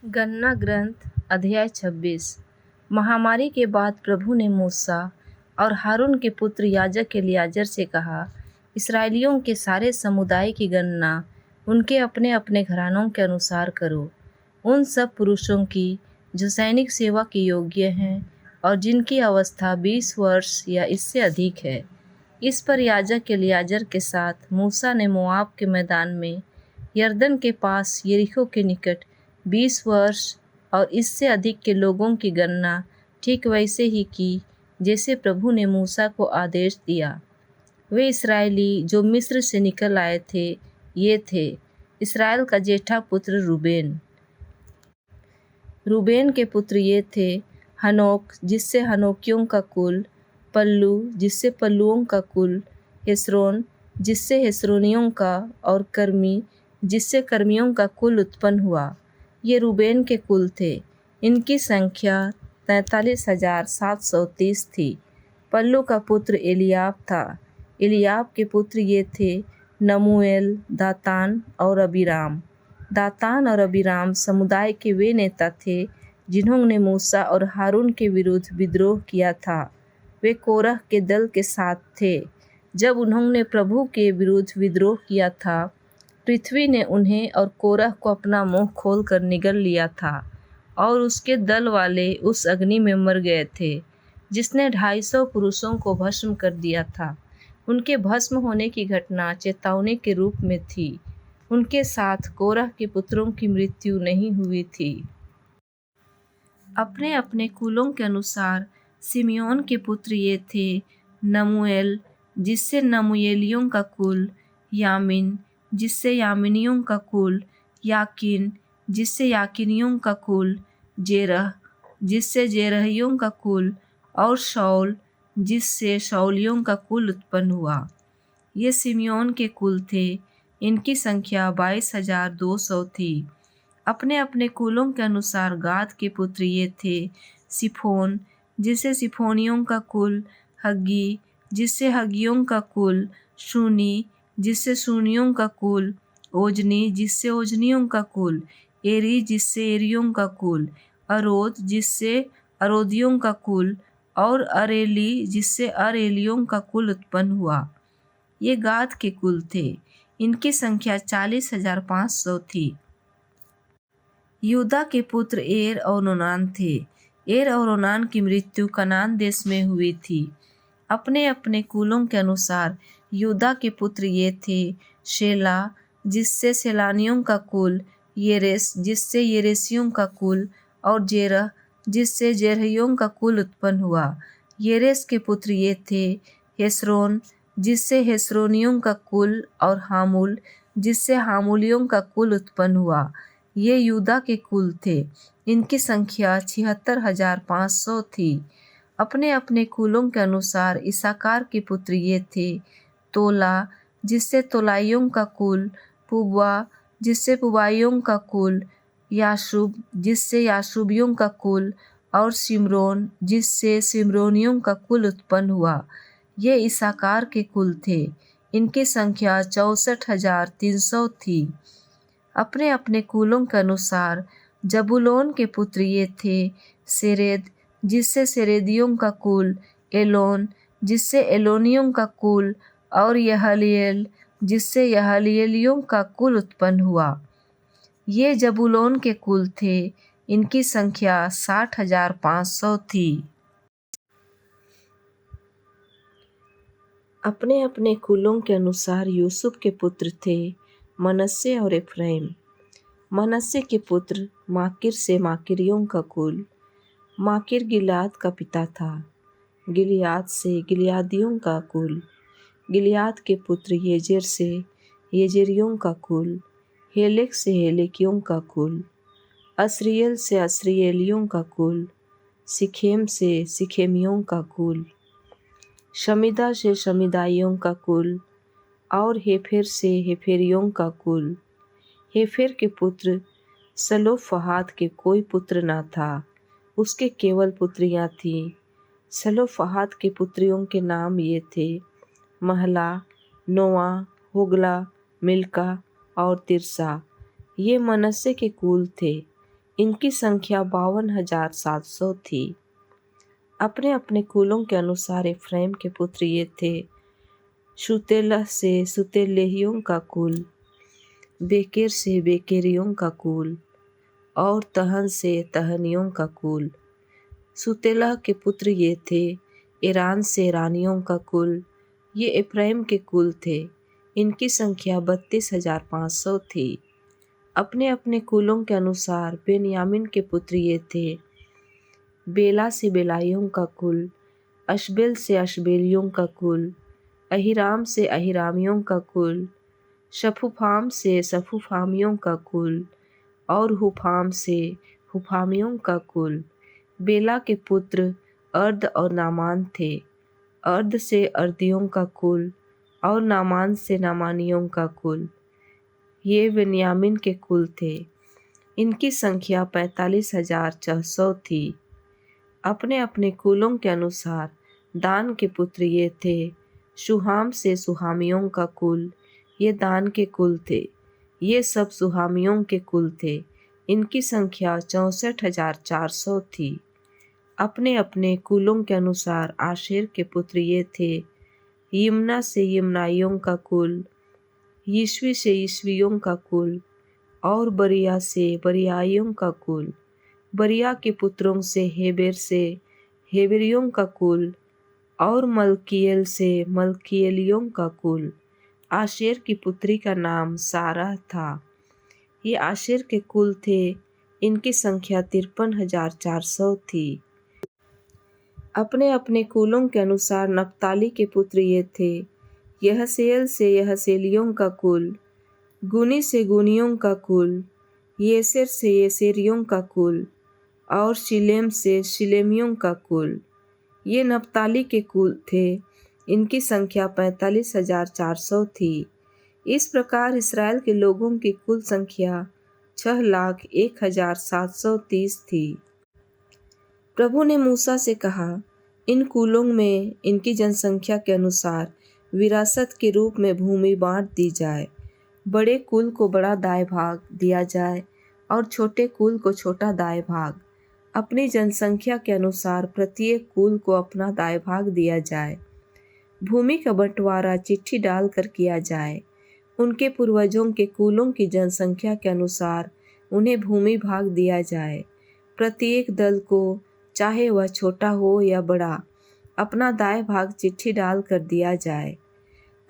गणना ग्रंथ अध्याय 26। महामारी के बाद प्रभु ने मूसा और हारून के पुत्र याजक एलियाजर से कहा, इस्राएलियों के सारे समुदाय की गणना उनके अपने अपने घरानों के अनुसार करो, उन सब पुरुषों की जो सैनिक सेवा के योग्य हैं और जिनकी अवस्था 20 वर्ष या इससे अधिक है। इस पर याजक एलियाजर के साथ मूसा ने मोआब के मैदान में यरदन के पास यरीहो के निकट 20 वर्ष और इससे अधिक के लोगों की गणना ठीक वैसे ही की जैसे प्रभु ने मूसा को आदेश दिया। वे इस्राएली जो मिस्र से निकल आए थे ये थे: इस्राएल का जेठा पुत्र रूबेन। रूबेन के पुत्र ये थे: हनोक जिससे हनोकियों का कुल, पल्लू जिससे पल्लुओं का कुल, हेस्रोन जिससे हेस्रोनियों का, और कर्मी जिससे कर्मियों का कुल उत्पन्न हुआ। ये रूबेन के कुल थे। इनकी संख्या 43,730 थी। पल्लू का पुत्र एलियाब था। एलियाब के पुत्र ये थे: नमूएल, दातान और अबीराम। दातान और अबीराम समुदाय के वे नेता थे जिन्होंने मूसा और हारून के विरुद्ध विद्रोह किया था। वे कोरह के दल के साथ थे। जब उन्होंने प्रभु के विरुद्ध विद्रोह किया था, पृथ्वी ने उन्हें और कोरह को अपना मुंह खोलकर निगल लिया था और उसके दल वाले उस अग्नि में मर गए थे जिसने 250 पुरुषों को भस्म कर दिया था। उनके भस्म होने की घटना चेतावनी के रूप में थी। उनके साथ कोरह के पुत्रों की मृत्यु नहीं हुई थी। अपने अपने कुलों के अनुसार सिमियोन के पुत्र ये थे: नमूएल जिससे नमूएलियों का कुल, यामीन जिससे यामीनियों का कुल, याकीन जिससे याकीनियों का कुल, जेरह जिससे जेरहियों का कुल, और शाऊल जिससे शाऊलियों का कुल उत्पन्न हुआ। ये सिमियोन के कुल थे। इनकी संख्या 22,200 थी। अपने अपने कुलों के अनुसार गाद के पुत्र ये थे: सिफोन जिससे सिफोनियों का कुल, हग्गी जिससे हग्गियों का कुल, शूनी जिससे शूनियों का कुल, ओजनी जिससे ओजनियों का कुल, एरी जिससे एरियों का कुल, अरोद जिससे अरोदियों का कुल, और अरेली जिससे अरेलियों का कुल उत्पन्न हुआ। ये गाद के कुल थे। इनकी संख्या 40,500 थी। यूदा के पुत्र एर और ओनान थे। एर और ओनान की मृत्यु कनान देश में हुई थी। अपने अपने कुलों के अनुसार यूदा के पुत्र ये थे: शेला जिससे सेलानियों का कुल, येरेस जिससे येरेसियों का कुल, और जेरह जिससे जेरहियों का कुल उत्पन्न हुआ। येरेस के पुत्र ये थे: हेस्रोन जिससे हेस्रोनियों का कुल, और हामुल जिससे हामुलियों का कुल उत्पन्न हुआ। ये यूदा के कुल थे। इनकी संख्या 76,500 थी। अपने अपने कुलों के अनुसार इसाकार के पुत्र ये थे: तोला जिससे तोलाइयों का कुल, पुब्वा जिससे पुबाइयों का कुल, याशुब जिससे याशुबियों का कुल, और सिमरोन जिससे सिमरोनियों का कुल उत्पन्न हुआ। ये इसाकार के कुल थे। इनकी संख्या 64,300 थी। अपने अपने कुलों के अनुसार जबूलोन के पुत्र ये थे: सेरेद जिससे सेरेदियों का कुल, एलोन जिससे एलोनियों का कुल, और यहलीएल जिससे यहलीएलियों का कुल उत्पन्न हुआ। ये जबूलोन के कुल थे। इनकी संख्या 60,500 थी। अपने अपने कुलों के अनुसार यूसुफ के पुत्र थे: मनश्शे और एफ्राइम। मनश्शे के पुत्र माकीर से माकीरियों का कुल। माकीर गिलाद का पिता था। गिलियाद से गिलियादियों का कुल। गिलियाद के पुत्र येजेर से येजेरियों का कुल। हेलेक से हेलेकियों का कुल। अस्रियल से अस्रियलियों का कुल। सिखेम से सिखेमियों का कुल। शमीदा से शमीदाइयों का कुल, और हेफेर से हेफेरियों का कुल। हेफेर के पुत्र सलोफहाद के कोई पुत्र न था, उसके केवल पुत्रियां थीं। सलोफहाद के पुत्रियों के नाम ये थे: महला, नोआ, होगला, मिल्का और तिर्सा। ये मनश्शे के कुल थे। इनकी संख्या 52,700 थी। अपने अपने कुलों के अनुसार एफ्राइम के पुत्र ये थे: शुतेलह से शुतेलेहियों का कुल, बेकेर से बेकेरियों का कुल, और तहन से तहनियों का कुल। शुतेलह के पुत्र ये थे: ईरान से ईरानियों का कुल। ये एफ्राइम के कुल थे। इनकी संख्या 32,500 थी। अपने अपने कुलों के अनुसार बेन्यामीन के पुत्र ये थे: बेला से बेलाइयों का कुल, अशबेल से अशबेलियों का कुल, अहीराम से अहीरामियों का कुल, शफुफाम से शफुफामियों का कुल, और हुफाम से हुफामियों का कुल। बेला के पुत्र अर्द और नामान थे। अर्द से अर्दियों का कुल, और नामान से नामानियों का कुल। ये बेन्यामीन के कुल थे। इनकी संख्या 45,600 थी। अपने अपने कुलों के अनुसार दान के पुत्र ये थे: शुहाम से सुहामियों का कुल। ये दान के कुल थे। ये सब सुहामियों के कुल थे। इनकी संख्या 64,400 थी। अपने अपने कुलों के अनुसार आशेर के पुत्र ये थे: यिम्ना से यिम्नाइयों का कुल, यिश्वी से यिश्वियों का कुल, और बरिया से बरियाइयों का कुल। बरिया के पुत्रों से हेबेर से हेबेरियों का कुल, और मलकीएल से मलकीएलियों का कुल। आशेर की पुत्री का नाम सारा था। ये आशेर के कुल थे। इनकी संख्या 53,400 थी। अपने अपने कुलों के अनुसार नप्ताली के पुत्र ये थे: यहसेल से यहसेलियों का कुल, गुनी से गुनियों का कुल, येसेर से येसेरियों का कुल, और शिलेम से शिलेमियों का कुल। ये नप्ताली के कुल थे। इनकी संख्या 45,400 थी। इस प्रकार इस्राएल के लोगों की कुल संख्या 6,01,730 थी। प्रभु ने मूसा से कहा, इन कुलों में इनकी जनसंख्या के अनुसार विरासत के रूप में भूमि बांट दी जाए। बड़े कुल को बड़ा दाय भाग दिया जाए और छोटे कुल को छोटा दाय भाग। अपनी जनसंख्या के अनुसार प्रत्येक कुल को अपना दाय भाग दिया जाए। भूमि का बंटवारा चिट्ठी डालकर किया जाए। उनके पूर्वजों के कुलों की जनसंख्या के अनुसार उन्हें भूमि भाग दिया जाए। प्रत्येक दल को, चाहे वह छोटा हो या बड़ा, अपना दाय भाग चिट्ठी डाल कर दिया जाए।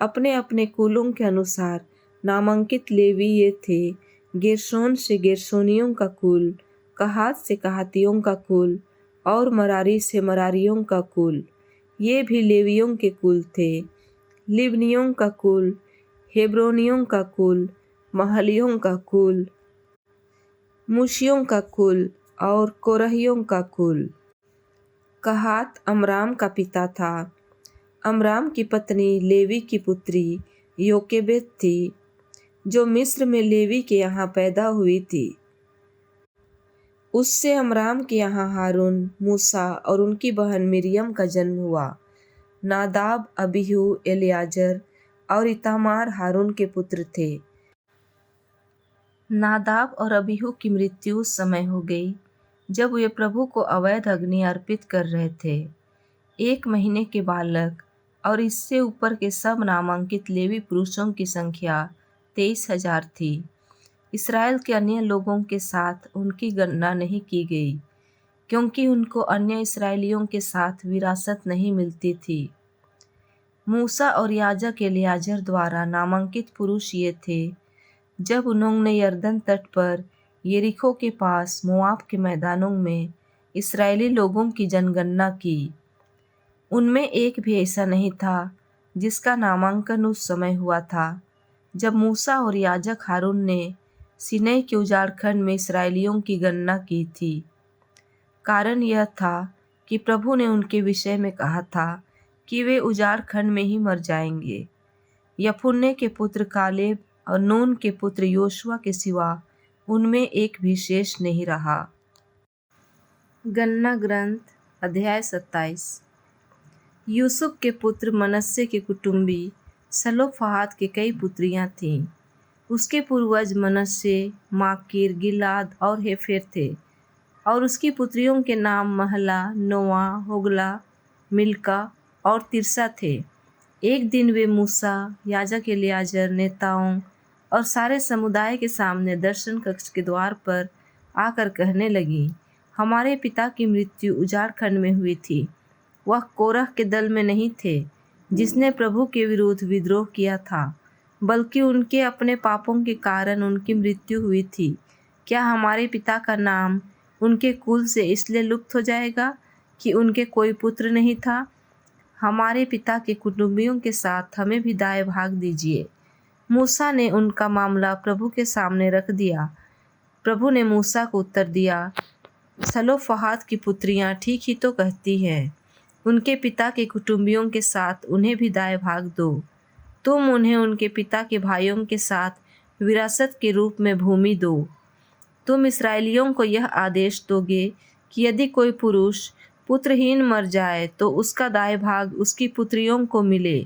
अपने अपने कुलों के अनुसार नामांकित लेवी ये थे: गेरशोन से गेरशोनियों का कुल, कहात से कहातियों का कुल, और मरारी से मरारियों का कुल। ये भी लेवियों के कुल थे। लिब्नियों का कुल, हेब्रोनियों का कुल, महलियों का कुल, मूशियों का कुल, और कोरहियों का कुल। कहात अमराम का पिता था। अमराम की पत्नी लेवी की पुत्री योकेबेद थी, जो मिस्र में लेवी के यहाँ पैदा हुई थी। उससे अमराम के यहाँ हारून, मूसा और उनकी बहन मिरियम का जन्म हुआ। नादाब, अबीहू, एलियाजर और इतामार हारून के पुत्र थे। नादाब और अबीहू की मृत्यु उस समय हो गई जब वे प्रभु को अवैध अग्नि अर्पित कर रहे थे। 1 महीने के बालक और इससे ऊपर के सब नामांकित लेवी पुरुषों की संख्या 23,000 थी। इस्राएल के अन्य लोगों के साथ उनकी गणना नहीं की गई, क्योंकि उनको अन्य इस्राएलियों के साथ विरासत नहीं मिलती थी। मूसा और याजक एलियाजर द्वारा नामांकित पुरुष ये थे जब उन्होंने यरदन तट पर यरीको के पास मोआब के मैदानों में इस्राएली लोगों की जनगणना की। उनमें एक भी ऐसा नहीं था जिसका नामांकन उस समय हुआ था जब मूसा और याजक हारून ने सीनै के उजाड़ खंड में इस्राएलियों की गणना की थी। कारण यह था कि प्रभु ने उनके विषय में कहा था कि वे उजाड़ खंड में ही मर जाएंगे। यफुन्ने के पुत्र कालेब और नून के पुत्र योशुआ के सिवा उनमें एक भी शेष नहीं रहा। गणना ग्रंथ अध्याय 27। यूसुफ के पुत्र मनश्शे के कुटुंबी सलोफहाद के कई पुत्रियां थीं। उसके पूर्वज मनश्शे, माकीर, गिलाद और हेफेर थे। और उसकी पुत्रियों के नाम महला, नोआ, होगला, मिल्का और तिर्सा थे। एक दिन वे मूसा, याजक एलियाजर, नेताओं और सारे समुदाय के सामने दर्शन कक्ष के द्वार पर आकर कहने लगी, हमारे पिता की मृत्यु उजाड़ खंड में हुई थी। वह कोरह के दल में नहीं थे जिसने प्रभु के विरुद्ध विद्रोह किया था, बल्कि उनके अपने पापों के कारण उनकी मृत्यु हुई थी। क्या हमारे पिता का नाम उनके कुल से इसलिए लुप्त हो जाएगा कि उनके कोई पुत्र नहीं था? हमारे पिता के कुटुंबियों के साथ हमें भी दाएं भाग दीजिए। मूसा ने उनका मामला प्रभु के सामने रख दिया। प्रभु ने मूसा को उत्तर दिया, सलोफहाद की पुत्रियां ठीक ही तो कहती हैं। उनके पिता के कुटुंबियों के साथ उन्हें भी दाएं भाग दो। तुम उन्हें उनके पिता के भाइयों के साथ विरासत के रूप में भूमि दो। तुम इस्राएलियों को यह आदेश दोगे कि यदि कोई पुरुष पुत्रहीन मर जाए तो उसका दाएं भाग उसकी पुत्रियों को मिले।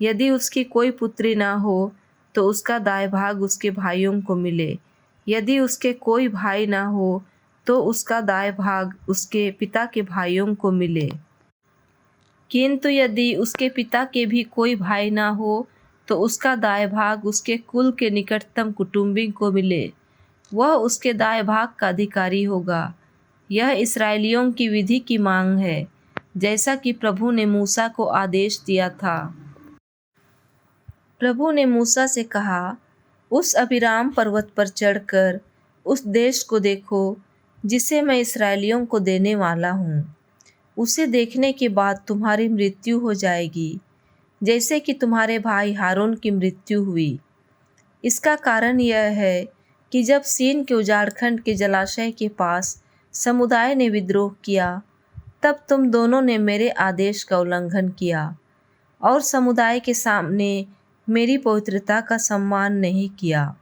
यदि उसकी कोई पुत्री ना हो तो उसका दाएं भाग उसके भाइयों को मिले। यदि उसके कोई भाई ना हो तो उसका दाएं भाग उसके पिता के भाइयों को मिले। किंतु यदि उसके पिता के भी कोई भाई ना हो तो उसका दाएं भाग उसके कुल के निकटतम कुटुंबी को मिले। वह उसके दाएं भाग का अधिकारी होगा। यह इस्राएलियों की विधि की मांग है, जैसा कि प्रभु ने मूसा को आदेश दिया था। प्रभु ने मूसा से कहा, उस अबीराम पर्वत पर चढ़कर उस देश को देखो जिसे मैं इस्राएलियों को देने वाला हूँ। उसे देखने के बाद तुम्हारी मृत्यु हो जाएगी, जैसे कि तुम्हारे भाई हारून की मृत्यु हुई। इसका कारण यह है कि जब सीन के उजाड़खंड के जलाशय के पास समुदाय ने विद्रोह किया, तब तुम दोनों ने मेरे आदेश का उल्लंघन किया और समुदाय के सामने मेरी पवित्रता का सम्मान नहीं किया।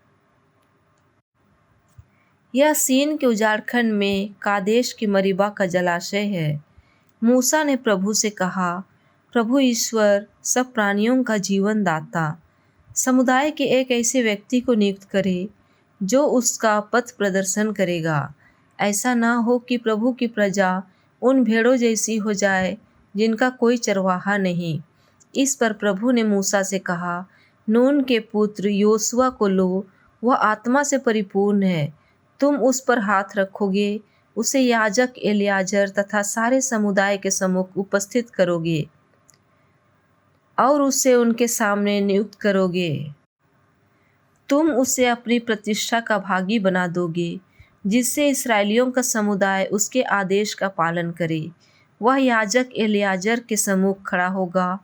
यह सीन के उजाड़खंड में कादेश के मरीबा का जलाशय है। मूसा ने प्रभु से कहा, प्रभु ईश्वर, सब प्राणियों का जीवन दाता, समुदाय के एक ऐसे व्यक्ति को नियुक्त करे जो उसका पथ प्रदर्शन करेगा। ऐसा ना हो कि प्रभु की प्रजा उन भेड़ों जैसी हो जाए जिनका कोई चरवाहा नहीं। इस पर प्रभु ने मूसा से कहा, नून के पुत्र योशुआ को लो, वह आत्मा से परिपूर्ण है। तुम उस पर हाथ रखोगे, उसे याजक एलियाजर तथा सारे समुदाय के सम्मुख उपस्थित करोगे और उसे उनके सामने नियुक्त करोगे। तुम उसे अपनी प्रतिष्ठा का भागी बना दोगे, जिससे इस्राएलियों का समुदाय उसके आदेश का पालन करे। वह याजक एलियाजर के सम्मुख खड़ा होगा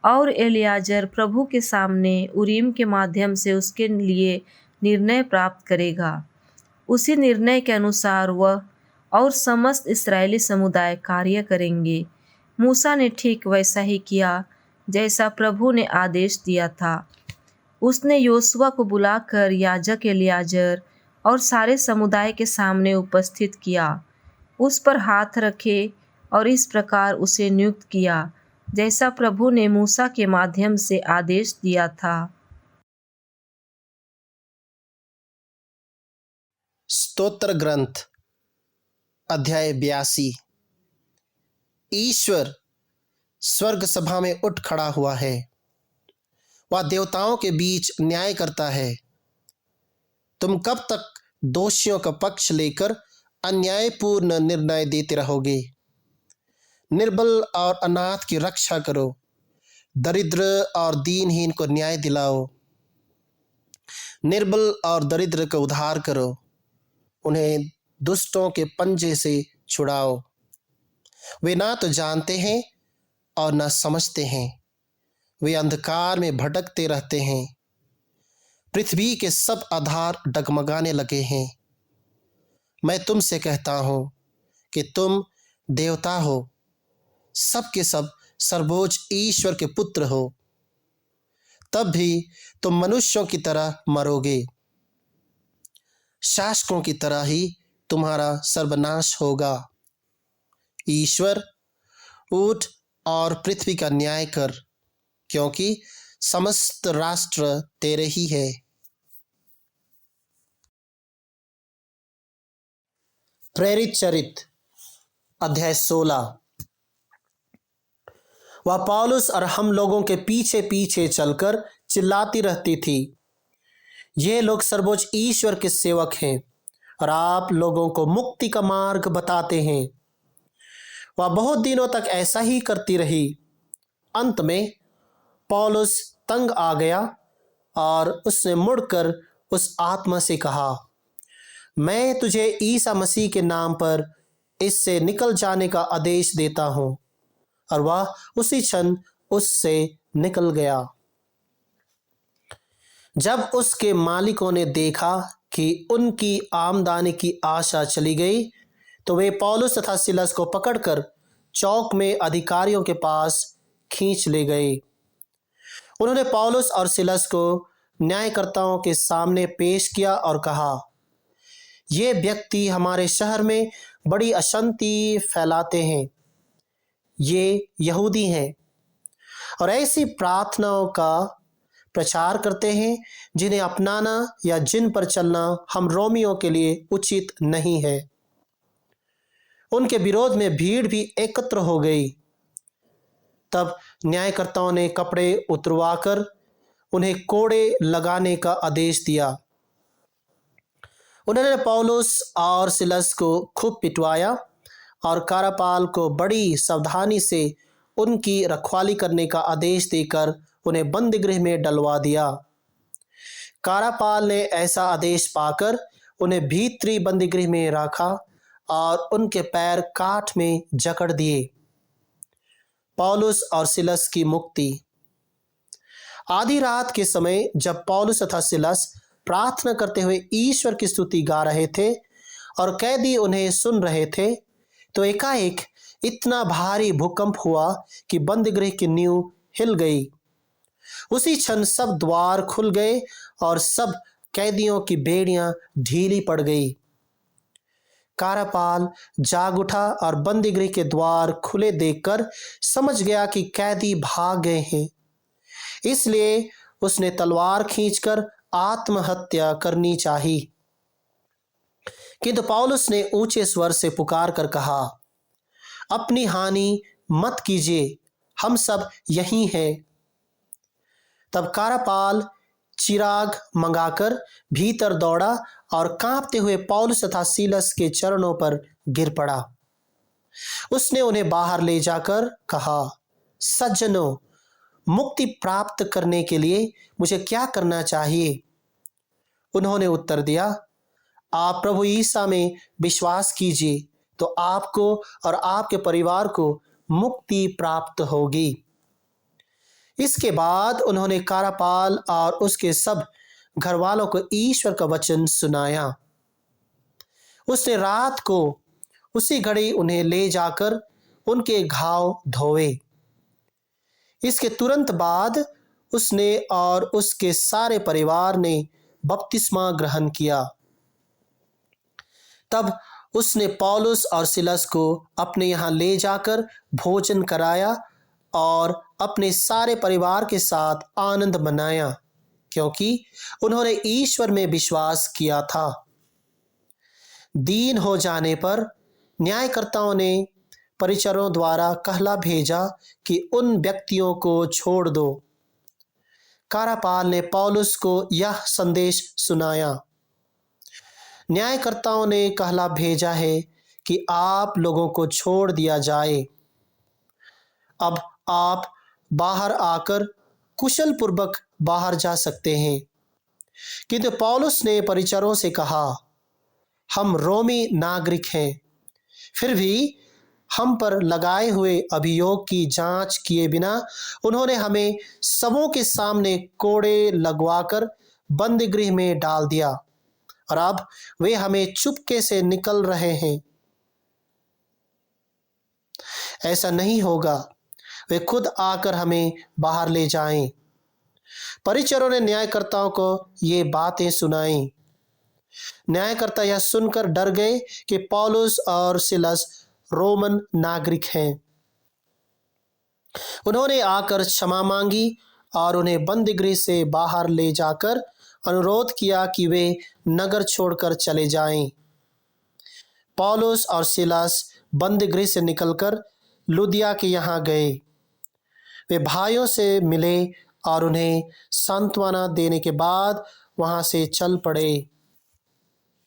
और एलियाजर प्रभु के सामने उरीम के माध्यम से उसके लिए निर्णय प्राप्त करेगा। उसी निर्णय के अनुसार वह और समस्त इस्राएली समुदाय कार्य करेंगे। मूसा ने ठीक वैसा ही किया जैसा प्रभु ने आदेश दिया था। उसने योशुआ को बुलाकर याजक एलियाजर और सारे समुदाय के सामने उपस्थित किया, उस पर हाथ रखे और इस प्रकार उसे नियुक्त किया जैसा प्रभु ने मूसा के माध्यम से आदेश दिया था। स्तोत्र ग्रंथ अध्याय 82। ईश्वर स्वर्ग सभा में उठ खड़ा हुआ है, वह देवताओं के बीच न्याय करता है। तुम कब तक दोषियों का पक्ष लेकर अन्यायपूर्ण निर्णय देते रहोगे? निर्बल और अनाथ की रक्षा करो, दरिद्र और दीनहीन को न्याय दिलाओ। निर्बल और दरिद्र का उद्धार करो, उन्हें दुष्टों के पंजे से छुड़ाओ। वे ना तो जानते हैं और ना समझते हैं, वे अंधकार में भटकते रहते हैं। पृथ्वी के सब आधार डगमगाने लगे हैं। मैं तुमसे कहता हूं कि तुम देवता हो, सब के सब सर्वोच्च ईश्वर के पुत्र हो, तब भी तुम मनुष्यों की तरह मरोगे। शासकों की तरह ही तुम्हारा सर्वनाश होगा। ईश्वर, उठ और पृथ्वी का न्याय कर, क्योंकि समस्त राष्ट्र तेरे ही है। प्रेरित चरित अध्याय 16। वह पौलुस और हम लोगों के पीछे पीछे चलकर चिल्लाती रहती थी, ये लोग सर्वोच्च ईश्वर के सेवक हैं और आप लोगों को मुक्ति का मार्ग बताते हैं। वह बहुत दिनों तक ऐसा ही करती रही। अंत में पौलुस तंग आ गया और उसने मुड़कर उस आत्मा से कहा, मैं तुझे ईसा मसीह के नाम पर इससे निकल जाने का आदेश देता हूं। और वह उसी क्षण उससे निकल गया। जब उसके मालिकों ने देखा कि उनकी आमदनी की आशा चली गई, तो वे पौलुस तथा सिलस को पकड़कर चौक में अधिकारियों के पास खींच ले गए। उन्होंने पौलुस और सिलस को न्यायकर्ताओं के सामने पेश किया और कहा, ये व्यक्ति हमारे शहर में बड़ी अशांति फैलाते हैं। ये यहूदी हैं और ऐसी प्रार्थनाओं का प्रचार करते हैं जिन्हें अपनाना या जिन पर चलना हम रोमियों के लिए उचित नहीं है। उनके विरोध में भीड़ भी एकत्र हो गई। तब न्यायकर्ताओं ने कपड़े उतरवाकर उन्हें कोड़े लगाने का आदेश दिया। उन्होंने पौलुस और सिलस को खूब पिटवाया और कारापाल को बड़ी सावधानी से उनकी रखवाली करने का आदेश देकर उन्हें बंदीगृह में डलवा दिया। कारापाल ने ऐसा आदेश पाकर उन्हें भीतरी बंदीगृह में रखा और उनके पैर काठ में जकड़ दिए। पौलुस और सिलस की मुक्ति। आधी रात के समय जब पौलुस तथा सिलस प्रार्थना करते हुए ईश्वर की स्तुति गा रहे थे और कैदी उन्हें सुन रहे थे, तो एकाएक इतना भारी भूकंप हुआ कि बंदीगृह की नींव हिल गई। उसी क्षण सब द्वार खुल गए और सब कैदियों की बेड़ियां ढीली पड़ गई। कारापाल जाग उठा और बंदीगृह के द्वार खुले देखकर समझ गया कि कैदी भाग गए हैं। इसलिए उसने तलवार खींचकर आत्महत्या करनी चाहिए। किंतु पौलुस ने ऊंचे स्वर से पुकार कर कहा, अपनी हानि मत कीजिए, हम सब यहीं हैं। तब कारापाल चिराग मंगाकर भीतर दौड़ा और कांपते हुए पौलुस तथा सीलस के चरणों पर गिर पड़ा। उसने उन्हें बाहर ले जाकर कहा, सज्जनों, मुक्ति प्राप्त करने के लिए मुझे क्या करना चाहिए? उन्होंने उत्तर दिया, आप प्रभु ईसा में विश्वास कीजिए तो आपको और आपके परिवार को मुक्ति प्राप्त होगी। इसके बाद उन्होंने कारापाल और उसके सब घर वालों को ईश्वर का वचन सुनाया। उसने रात को उसी घड़ी उन्हें ले जाकर उनके घाव धोए। इसके तुरंत बाद उसने और उसके सारे परिवार ने बपतिस्मा ग्रहण किया। तब उसने पौलुस और सिलस को अपने यहाँ ले जाकर भोजन कराया और अपने सारे परिवार के साथ आनंद मनाया, क्योंकि उन्होंने ईश्वर में विश्वास किया था। दीन हो जाने पर न्यायकर्ताओं ने परिचरों द्वारा कहला भेजा कि उन व्यक्तियों को छोड़ दो। कारापाल ने पौलुस को यह संदेश सुनाया, न्यायकर्ताओं ने कहला भेजा है कि आप लोगों को छोड़ दिया जाए। अब आप बाहर आकर कुशल पूर्वक बाहर जा सकते हैं। किंतु पौलुस ने परिचरों से कहा, हम रोमी नागरिक हैं, फिर भी हम पर लगाए हुए अभियोग की जांच किए बिना उन्होंने हमें सबों के सामने कोड़े लगवाकर बंदीगृह में डाल दिया और अब वे हमें चुपके से निकल रहे हैं। ऐसा नहीं होगा, वे खुद आकर हमें बाहर ले जाएं। परिचरों ने न्यायकर्ताओं को ये बातें सुनाई। न्यायकर्ता यह सुनकर डर गए कि पौलुस और सिलस रोमन नागरिक हैं। उन्होंने आकर क्षमा मांगी और उन्हें बंदीगृह से बाहर ले जाकर अनुरोध किया कि वे नगर छोड़कर चले जाएं। पौलुस और सिलास बंदीगृह से निकलकर लुदिया के यहाँ गए। वे भाइयों से मिले और उन्हें सांत्वना देने के बाद वहां से चल पड़े।